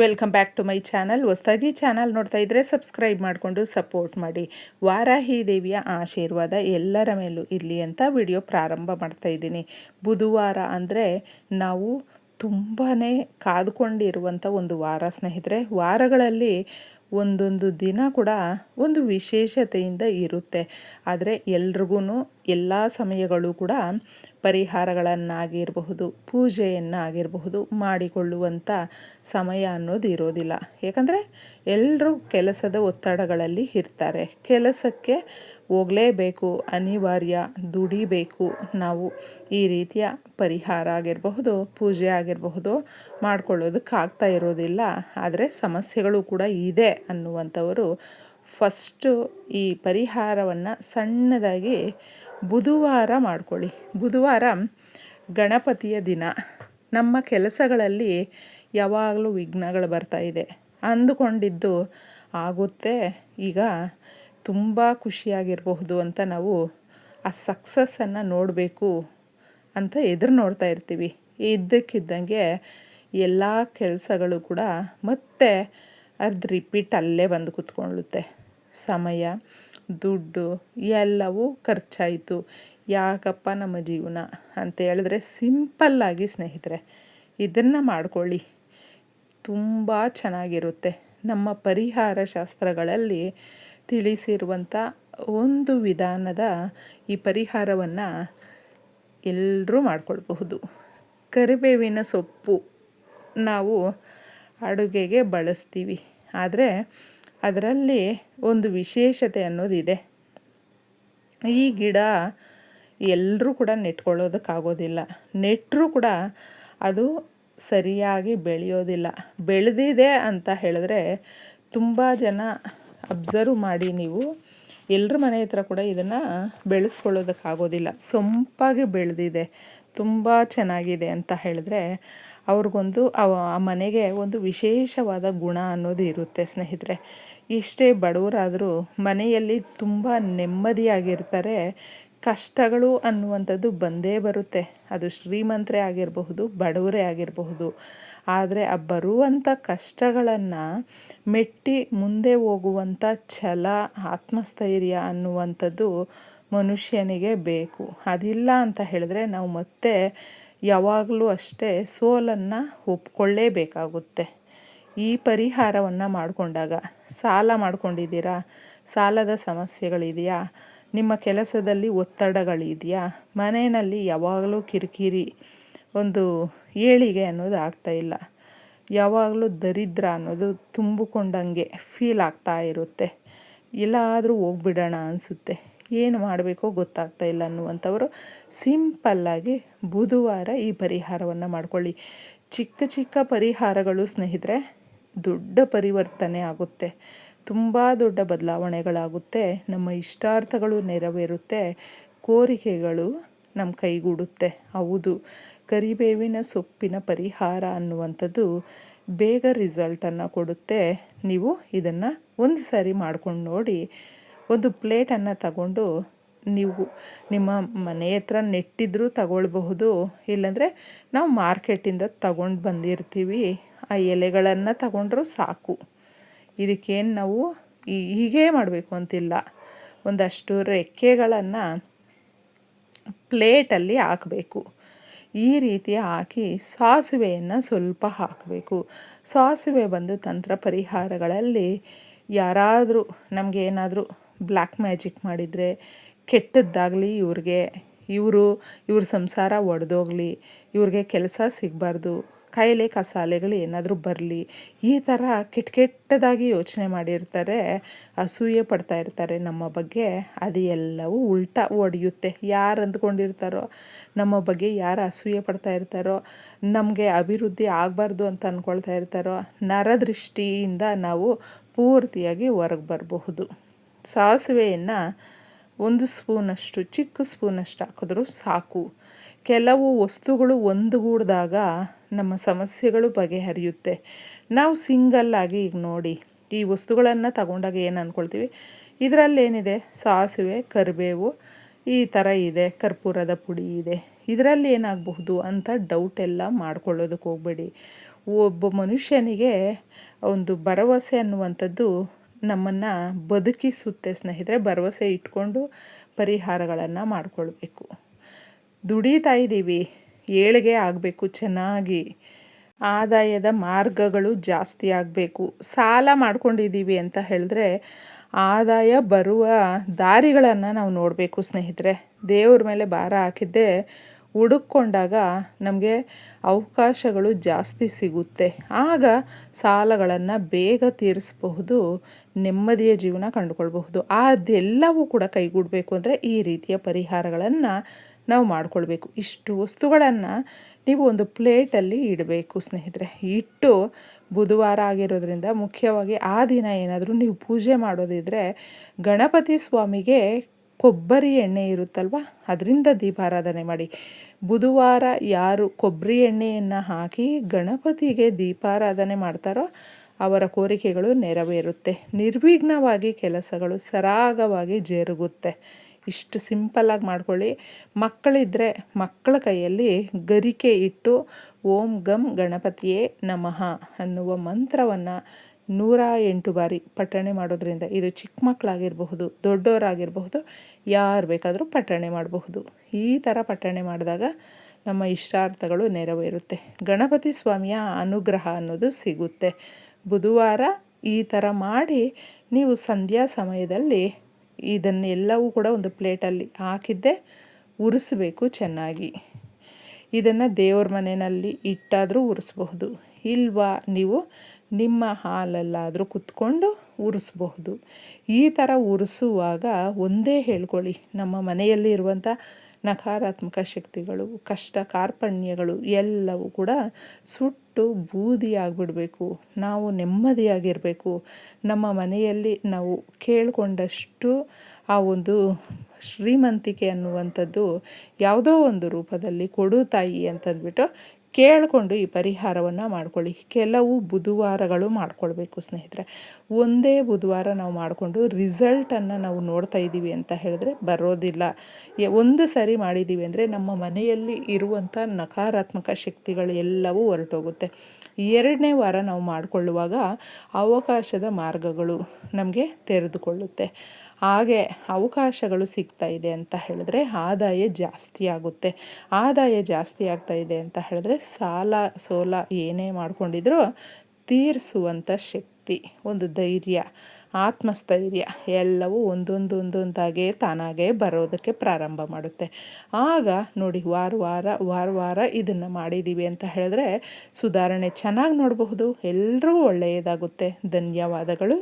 Welcome back to my channel. ಹೊಸದಾಗಿ channel ನೋಡ್ತಾ ಇದ್ದರೆ ಸಬ್ಸ್ಕ್ರೈಬ್ ಮಾಡಿಕೊಂಡು ಸಪೋರ್ಟ್ ಮಾಡಿ. ವಾರಾಹಿ ದೇವಿಯ ಆಶೀರ್ವಾದ ಎಲ್ಲರ ಮೇಲೂ ಇರಲಿ ಅಂತ ವಿಡಿಯೋ ಪ್ರಾರಂಭ ಮಾಡ್ತಾ ಇದ್ದೀನಿ. ಬುಧವಾರ ಅಂದರೆ ನಾವು ತುಂಬಾ ಕಾದುಕೊಂಡಿರುವಂಥ ಒಂದು ವಾರ ಸ್ನೇಹಿತರೆ. ವಾರಗಳಲ್ಲಿ ಒಂದೊಂದು ದಿನ ಕೂಡ ಒಂದು ವಿಶೇಷತೆಯಿಂದ ಇರುತ್ತೆ. ಆದರೆ ಎಲ್ರಿಗೂ ಎಲ್ಲ ಸಮಯಗಳು ಕೂಡ ಪರಿಹಾರಗಳನ್ನಾಗಿರಬಹುದು, ಪೂಜೆಯನ್ನಾಗಿರಬಹುದು ಮಾಡಿಕೊಳ್ಳುವಂಥ ಸಮಯ ಅನ್ನೋದು ಇರೋದಿಲ್ಲ. ಯಾಕಂದರೆ ಎಲ್ಲರೂ ಕೆಲಸದ ಒತ್ತಡಗಳಲ್ಲಿ ಇರ್ತಾರೆ. ಕೆಲಸಕ್ಕೆ ಹೋಗಲೇಬೇಕು, ಅನಿವಾರ್ಯ, ದುಡಿಬೇಕು. ನಾವು ಈ ರೀತಿಯ ಪರಿಹಾರ ಆಗಿರಬಹುದು, ಪೂಜೆ ಆಗಿರಬಹುದು ಮಾಡ್ಕೊಳ್ಳೋದಕ್ಕಾಗ್ತಾ ಇರೋದಿಲ್ಲ. ಆದರೆ ಸಮಸ್ಯೆಗಳು ಕೂಡ ಇದೆ ಅನ್ನುವಂಥವರು ಫಸ್ಟು ಈ ಪರಿಹಾರವನ್ನು ಸಣ್ಣದಾಗಿ ಬುಧವಾರ ಮಾಡ್ಕೊಳ್ಳಿ. ಬುಧವಾರ ಗಣಪತಿಯ ದಿನ. ನಮ್ಮ ಕೆಲಸಗಳಲ್ಲಿ ಯಾವಾಗಲೂ ವಿಘ್ನಗಳು ಬರ್ತಾಯಿದೆ, ಅಂದುಕೊಂಡಿದ್ದು ಆಗುತ್ತೆ, ಈಗ ತುಂಬ ಖುಷಿಯಾಗಿರಬಹುದು ಅಂತ ನಾವು ಆ ಸಕ್ಸಸ್ಸನ್ನು ನೋಡಬೇಕು ಅಂತ ಎದುರು ನೋಡ್ತಾ ಇರ್ತೀವಿ. ಇದ್ದಕ್ಕಿದ್ದಂಗೆ ಎಲ್ಲ ಕೆಲಸಗಳು ಕೂಡ ಮತ್ತೆ ಅದು ರಿಪೀಟ್ ಅಲ್ಲೇ ಬಂದು ಕೂತ್ಕೊಳ್ಳುತ್ತೆ. ಸಮಯ, ದುಡ್ಡು ಎಲ್ಲವೂ ಖರ್ಚಾಯಿತು. ಯಾಕಪ್ಪ ನಮ್ಮ ಜೀವನ ಅಂತ ಹೇಳಿದ್ರೆ ಸಿಂಪಲ್ಲಾಗಿ ಸ್ನೇಹಿತರೆ ಇದನ್ನು ಮಾಡ್ಕೊಳ್ಳಿ, ತುಂಬ ಚೆನ್ನಾಗಿರುತ್ತೆ. ನಮ್ಮ ಪರಿಹಾರ ಶಾಸ್ತ್ರಗಳಲ್ಲಿ ತಿಳಿಸಿರುವಂಥ ಒಂದು ವಿಧಾನದ ಈ ಪರಿಹಾರವನ್ನು ಎಲ್ಲರೂ ಮಾಡ್ಕೊಳ್ಬಹುದು. ಕರಿಬೇವಿನ ಸೊಪ್ಪು ನಾವು ಅಡುಗೆಗೆ ಬಳಸ್ತೀವಿ, ಆದರೆ ಅದರಲ್ಲಿ ಒಂದು ವಿಶೇಷತೆ ಅನ್ನೋದಿದೆ. ಈ ಗಿಡ ಎಲ್ಲರೂ ಕೂಡ ನೆಟ್ಕೊಳ್ಳೋದಕ್ಕಾಗೋದಿಲ್ಲ. ನೆಟ್ಟರೂ ಕೂಡ ಅದು ಸರಿಯಾಗಿ ಬೆಳೆಯೋದಿಲ್ಲ. ಬೆಳೆದಿದೆ ಅಂತ ಹೇಳಿದ್ರೆ ತುಂಬ ಜನ ಅಬ್ಸರ್ವ್ ಮಾಡಿ, ನೀವು ಎಲ್ಲರ ಮನೆ ಹತ್ರ ಕೂಡ ಇದನ್ನು ಬೆಳೆಸ್ಕೊಳ್ಳೋದಕ್ಕಾಗೋದಿಲ್ಲ. ಸೊಂಪಾಗಿ ಬೆಳೆದಿದೆ, ತುಂಬ ಚೆನ್ನಾಗಿದೆ ಅಂತ ಹೇಳಿದ್ರೆ ಅವ್ರಿಗೊಂದು ಆ ಮನೆಗೆ ಒಂದು ವಿಶೇಷವಾದ ಗುಣ ಅನ್ನೋದು ಇರುತ್ತೆ ಸ್ನೇಹಿತರೆ. ಎಷ್ಟೇ ಬಡವರಾದರೂ ಮನೆಯಲ್ಲಿ ತುಂಬ ನೆಮ್ಮದಿಯಾಗಿರ್ತಾರೆ. ಕಷ್ಟಗಳು ಅನ್ನುವಂಥದ್ದು ಬಂದೇ ಬರುತ್ತೆ. ಅದು ಶ್ರೀಮಂತರೇ ಆಗಿರಬಹುದು, ಬಡವರೇ ಆಗಿರಬಹುದು. ಆದರೆ ಆ ಬರುವಂಥ ಕಷ್ಟಗಳನ್ನು ಮೆಟ್ಟಿ ಮುಂದೆ ಹೋಗುವಂಥ ಛಲ, ಆತ್ಮಸ್ಥೈರ್ಯ ಅನ್ನುವಂಥದ್ದು ಮನುಷ್ಯನಿಗೆ ಬೇಕು. ಅದಿಲ್ಲ ಅಂತ ಹೇಳಿದ್ರೆ ನಾವು ಮತ್ತೆ ಯಾವಾಗಲೂ ಅಷ್ಟೇ ಸೋಲನ್ನು ಒಪ್ಕೊಳ್ಳೇಬೇಕಾಗುತ್ತೆ. ಈ ಪರಿಹಾರವನ್ನು ಮಾಡಿಕೊಂಡಾಗ, ಸಾಲ ಮಾಡ್ಕೊಂಡಿದ್ದೀರಾ, ಸಾಲದ ಸಮಸ್ಯೆಗಳಿದೆಯಾ, ನಿಮ್ಮ ಕೆಲಸದಲ್ಲಿ ಒತ್ತಡಗಳಿದೆಯಾ, ಮನೆಯಲ್ಲಿ ಯಾವಾಗಲೂ ಕಿರಿಕಿರಿ, ಒಂದು ಏಳಿಗೆ ಅನ್ನೋದು ಆಗ್ತಾಯಿಲ್ಲ, ಯಾವಾಗಲೂ ದರಿದ್ರ ಅನ್ನೋದು ತುಂಬಿಕೊಂಡಂಗೆ ಫೀಲ್ ಆಗ್ತಾ ಇರುತ್ತೆ, ಎಲ್ಲಾದರೂ ಹೋಗ್ಬಿಡೋಣ ಅನಿಸುತ್ತೆ, ಏನು ಮಾಡಬೇಕೋ ಗೊತ್ತಾಗ್ತಾ ಇಲ್ಲ ಅನ್ನುವಂಥವರು ಸಿಂಪಲ್ಲಾಗಿ ಬುಧವಾರ ಈ ಪರಿಹಾರವನ್ನು ಮಾಡ್ಕೊಳ್ಳಿ. ಚಿಕ್ಕ ಚಿಕ್ಕ ಪರಿಹಾರಗಳು ಸ್ನೇಹಿತರೆ ದೊಡ್ಡ ಪರಿವರ್ತನೆ ಆಗುತ್ತೆ, ತುಂಬ ದೊಡ್ಡ ಬದಲಾವಣೆಗಳಾಗುತ್ತೆ. ನಮ್ಮ ಇಷ್ಟಾರ್ಥಗಳು ನೆರವೇರುತ್ತೆ, ಕೋರಿಕೆಗಳು ನಮ್ಮ ಕೈಗೂಡುತ್ತೆ. ಹೌದು, ಕರಿಬೇವಿನ ಸೊಪ್ಪಿನ ಪರಿಹಾರ ಅನ್ನುವಂಥದ್ದು ಬೇಗ ರಿಸಲ್ಟನ್ನು ಕೊಡುತ್ತೆ. ನೀವು ಇದನ್ನು ಒಂದು ಸಾರಿ ಮಾಡ್ಕೊಂಡು ನೋಡಿ. ಒಂದು ಪ್ಲೇಟನ್ನು ತಗೊಂಡು ನೀವು ನಿಮ್ಮ ಮನೆ ಹತ್ರ ನೆಟ್ಟಿದ್ರೂ ತಗೊಳ್ಬಹುದು, ಇಲ್ಲಾಂದರೆ ನಾವು ಮಾರ್ಕೆಟಿಂದ ತಗೊಂಡು ಬಂದಿರ್ತೀವಿ, ಆ ಎಲೆಗಳನ್ನು ತಗೊಂಡ್ರೂ ಸಾಕು. ಇದಕ್ಕೇನು ನಾವು ಹೀಗೇ ಮಾಡಬೇಕು ಅಂತಿಲ್ಲ. ಒಂದಷ್ಟು ರೆಕ್ಕೆಗಳನ್ನು ಪ್ಲೇಟಲ್ಲಿ ಹಾಕಬೇಕು. ಈ ರೀತಿ ಹಾಕಿ ಸಾಸಿವೆಯನ್ನು ಸ್ವಲ್ಪ ಹಾಕಬೇಕು. ಸಾಸಿವೆ ಬಂದು ತಂತ್ರ ಪರಿಹಾರಗಳಲ್ಲಿ ಯಾರಾದರೂ ನಮಗೇನಾದರೂ ಬ್ಲ್ಯಾಕ್ ಮ್ಯಾಜಿಕ್ ಮಾಡಿದರೆ, ಕೆಟ್ಟದ್ದಾಗಲಿ ಇವ್ರ ಸಂಸಾರ ಒಡೆದೋಗಲಿ, ಇವ್ರಿಗೆ ಕೆಲಸ ಸಿಗಬಾರ್ದು, ಕಾಯಿಲೆ ಕಸಾಲೆಗಳು ಏನಾದರೂ ಬರಲಿ, ಈ ಥರ ಕೆಟ್ಟದಾಗಿ ಯೋಚನೆ ಮಾಡಿರ್ತಾರೆ, ಅಸೂಯೆ ಪಡ್ತಾ ಇರ್ತಾರೆ ನಮ್ಮ ಬಗ್ಗೆ. ಅದು ಎಲ್ಲವೂ ಉಲ್ಟಾ ಹೊಡೆಯುತ್ತೆ. ಯಾರು ಅಂದ್ಕೊಂಡಿರ್ತಾರೋ ನಮ್ಮ ಬಗ್ಗೆ, ಯಾರು ಅಸೂಯೆ ಪಡ್ತಾ ಇರ್ತಾರೋ, ನಮಗೆ ಅಭಿವೃದ್ಧಿ ಆಗಬಾರ್ದು ಅಂತ ಅಂದ್ಕೊಳ್ತಾ ಇರ್ತಾರೋ, ನರದೃಷ್ಟಿಯಿಂದ ನಾವು ಪೂರ್ತಿಯಾಗಿ ಹೊರಗೆ ಬರಬಹುದು. ಸಾಸಿವೆಯನ್ನು ಒಂದು ಸ್ಪೂನಷ್ಟು, ಚಿಕ್ಕ ಸ್ಪೂನಷ್ಟು ಹಾಕಿದ್ರೂ ಸಾಕು. ಕೆಲವು ವಸ್ತುಗಳು ಒಂದುಗೂಡಿದಾಗ ನಮ್ಮ ಸಮಸ್ಯೆಗಳು ಬಗೆಹರಿಯುತ್ತೆ. ನಾವು ಸಿಂಗಲ್ಲಾಗಿ ಈಗ ನೋಡಿ, ಈ ವಸ್ತುಗಳನ್ನು ತಗೊಂಡಾಗ ಏನು ಅಂದ್ಕೊಳ್ತೀವಿ, ಇದರಲ್ಲೇನಿದೆ, ಸಾಸಿವೆ, ಕರಿಬೇವು ಈ ಥರ ಇದೆ, ಕರ್ಪೂರದ ಪುಡಿ ಇದೆ, ಇದರಲ್ಲಿ ಏನಾಗಬಹುದು ಅಂತ ಡೌಟ್ ಎಲ್ಲ ಮಾಡ್ಕೊಳ್ಳೋದಕ್ಕೆ ಹೋಗಬೇಡಿ. ಒಬ್ಬ ಮನುಷ್ಯನಿಗೆ ಒಂದು ಭರವಸೆ ಅನ್ನುವಂಥದ್ದು ನಮ್ಮನ್ನು ಬದುಕಿಸುತ್ತೆ ಸ್ನೇಹಿತರೆ. ಭರವಸೆ ಇಟ್ಕೊಂಡು ಪರಿಹಾರಗಳನ್ನು ಮಾಡಿಕೊಳ್ಬೇಕು. ದುಡಿತಾ ಇದ್ದೀವಿ, ಏಳಿಗೆ ಆಗಬೇಕು, ಚೆನ್ನಾಗಿ ಆದಾಯದ ಮಾರ್ಗಗಳು ಜಾಸ್ತಿ ಆಗಬೇಕು. ಸಾಲ ಮಾಡ್ಕೊಂಡಿದ್ದೀವಿ ಅಂತ ಹೇಳಿದ್ರೆ ಆದಾಯ ಬರುವ ದಾರಿಗಳನ್ನು ನಾವು ನೋಡಬೇಕು ಸ್ನೇಹಿತರೆ. ದೇವ್ರ ಮೇಲೆ ಭಾರ ಹಾಕಿದ್ದೆ ಹುಡುಕೊಂಡಾಗ ನಮಗೆ ಅವಕಾಶಗಳು ಜಾಸ್ತಿ ಸಿಗುತ್ತೆ. ಆಗ ಸಾಲಗಳನ್ನು ಬೇಗ ತೀರಿಸಬಹುದು, ನೆಮ್ಮದಿಯ ಜೀವನ ಕಂಡುಕೊಳ್ಬಹುದು. ಅದೆಲ್ಲವೂ ಕೂಡ ಕೈಗೂಡಬೇಕು ಅಂದರೆ ಈ ರೀತಿಯ ಪರಿಹಾರಗಳನ್ನು ನಾವು ಮಾಡಿಕೊಳ್ಬೇಕು. ಇಷ್ಟು ವಸ್ತುಗಳನ್ನು ನೀವು ಒಂದು ಪ್ಲೇಟಲ್ಲಿ ಇಡಬೇಕು ಸ್ನೇಹಿತರೆ. ಇಟ್ಟು ಬುಧವಾರ ಆಗಿರೋದ್ರಿಂದ ಮುಖ್ಯವಾಗಿ ಆ ದಿನ ಏನಾದರೂ ನೀವು ಪೂಜೆ ಮಾಡೋದಿದ್ರೆ ಗಣಪತಿ ಸ್ವಾಮಿಗೆ ಕೊಬ್ಬರಿ ಎಣ್ಣೆ ಇರುತ್ತಲ್ವ, ಅದರಿಂದ ದೀಪಾರಾಧನೆ ಮಾಡಿ. ಬುಧವಾರ ಯಾರು ಕೊಬ್ಬರಿ ಎಣ್ಣೆಯನ್ನು ಹಾಕಿ ಗಣಪತಿಗೆ ದೀಪಾರಾಧನೆ ಮಾಡ್ತಾರೋ ಅವರ ಕೋರಿಕೆಗಳು ನೆರವೇರುತ್ತೆ. ನಿರ್ವಿಘ್ನವಾಗಿ ಕೆಲಸಗಳು ಸರಾಗವಾಗಿ ಜರುಗುತ್ತೆ. ಇಷ್ಟು ಸಿಂಪಲ್ಲಾಗಿ ಮಾಡ್ಕೊಳ್ಳಿ. ಮಕ್ಕಳಿದ್ದರೆ ಮಕ್ಕಳ ಕೈಯಲ್ಲಿ ಗರಿಕೆ ಇಟ್ಟು ಓಂ ಗಂ ಗಣಪತಿಯೇ ನಮಃ ಅನ್ನುವ ಮಂತ್ರವನ್ನು 108 ಬಾರಿ ಪಠಣೆ ಮಾಡೋದ್ರಿಂದ, ಇದು ಚಿಕ್ಕ ಮಕ್ಕಳಾಗಿರಬಹುದು, ದೊಡ್ಡವರಾಗಿರಬಹುದು, ಯಾರು ಬೇಕಾದರೂ ಪಠಣೆ ಮಾಡಬಹುದು. ಈ ಥರ ಪಠಣೆ ಮಾಡಿದಾಗ ನಮ್ಮ ಇಷ್ಟಾರ್ಥಗಳು ನೆರವೇರುತ್ತೆ. ಗಣಪತಿ ಸ್ವಾಮಿಯ ಅನುಗ್ರಹ ಅನ್ನೋದು ಸಿಗುತ್ತೆ. ಬುಧವಾರ ಈ ಥರ ಮಾಡಿ ನೀವು ಸಂಧ್ಯಾ ಸಮಯದಲ್ಲಿ ಇದನ್ನೆಲ್ಲವೂ ಕೂಡ ಒಂದು ಪ್ಲೇಟಲ್ಲಿ ಹಾಕಿದ್ದೆ ಉರಿಸಬೇಕು ಚೆನ್ನಾಗಿ. ಇದನ್ನು ದೇವ್ರ ಮನೆಯಲ್ಲಿ ಇಟ್ಟಾದರೂ ಉರಿಸ್ಬಹುದು, ಇಲ್ವಾ ನೀವು ನಿಮ್ಮ ಹಾಲಲ್ಲಾದರೂ ಕುತ್ಕೊಂಡು ಉರಿಸ್ಬಹುದು. ಈ ಥರ ಉರಿಸುವಾಗ ಒಂದೇ ಹೇಳ್ಕೊಳ್ಳಿ, ನಮ್ಮ ಮನೆಯಲ್ಲಿ ಇರುವಂಥ ನಕಾರಾತ್ಮಕ ಶಕ್ತಿಗಳು, ಕಷ್ಟ ಕಾರ್ಪಣ್ಯಗಳು ಎಲ್ಲವೂ ಕೂಡ ಸುಟ್ಟು ಬೂದಿಯಾಗಿಬಿಡಬೇಕು. ನಾವು ನೆಮ್ಮದಿಯಾಗಿರಬೇಕು. ನಮ್ಮ ಮನೆಯಲ್ಲಿ ನಾವು ಕೇಳಿಕೊಂಡಷ್ಟು ಆ ಒಂದು ಶ್ರೀಮಂತಿಕೆ ಅನ್ನುವಂಥದ್ದು ಯಾವುದೋ ಒಂದು ರೂಪದಲ್ಲಿ ಕೊಡು ತಾಯಿ ಅಂತಂದ್ಬಿಟ್ಟು ಕೇಳಿಕೊಂಡು ಈ ಪರಿಹಾರವನ್ನು ಮಾಡ್ಕೊಳ್ಳಿ. ಕೆಲವು ಬುಧವಾರಗಳು ಮಾಡ್ಕೊಳ್ಬೇಕು ಸ್ನೇಹಿತರೆ. ಒಂದೇ ಬುಧವಾರ ನಾವು ಮಾಡಿಕೊಂಡು ರಿಸಲ್ಟನ್ನು ನಾವು ನೋಡ್ತಾ ಇದ್ದೀವಿ ಅಂತ ಹೇಳಿದ್ರೆ ಬರೋದಿಲ್ಲ. ಒಂದು ಸರಿ ಮಾಡಿದ್ದೀವಿ ಅಂದರೆ ನಮ್ಮ ಮನೆಯಲ್ಲಿ ಇರುವಂಥ ನಕಾರಾತ್ಮಕ ಶಕ್ತಿಗಳು ಎಲ್ಲವೂ ಹೊರಟೋಗುತ್ತೆ. 2ನೇ ವಾರ ನಾವು ಮಾಡಿಕೊಳ್ಳುವಾಗ ಅವಕಾಶದ ಮಾರ್ಗಗಳು ನಮಗೆ ತೆರೆದುಕೊಳ್ಳುತ್ತೆ. ಹಾಗೆ ಅವಕಾಶಗಳು ಸಿಗ್ತಾ ಇದೆ ಅಂತ ಹೇಳಿದ್ರೆ ಆದಾಯ ಜಾಸ್ತಿ ಆಗುತ್ತೆ. ಆದಾಯ ಜಾಸ್ತಿ ಆಗ್ತಾ ಇದೆ ಅಂತ ಹೇಳಿದ್ರೆ ಸಾಲ ಸೋಲ ಏನೇ ಮಾಡ್ಕೊಂಡಿದ್ರೂ ತೀರಿಸುವಂಥ ಶಕ್ತಿ, ಒಂದು ಧೈರ್ಯ, ಆತ್ಮಸ್ಥೈರ್ಯ ಎಲ್ಲವೂ ಒಂದೊಂದಾಗೇ ತಾನಾಗೇ ಬರೋದಕ್ಕೆ ಪ್ರಾರಂಭ ಮಾಡುತ್ತೆ. ಆಗ ನೋಡಿ ವಾರ ಇದನ್ನು ಮಾಡಿದ್ದೀವಿ ಅಂತ ಹೇಳಿದ್ರೆ ಸುಧಾರಣೆ ಚೆನ್ನಾಗಿ ನೋಡಬಹುದು. ಎಲ್ರಿಗೂ ಒಳ್ಳೆಯದಾಗುತ್ತೆ. ಧನ್ಯವಾದಗಳು.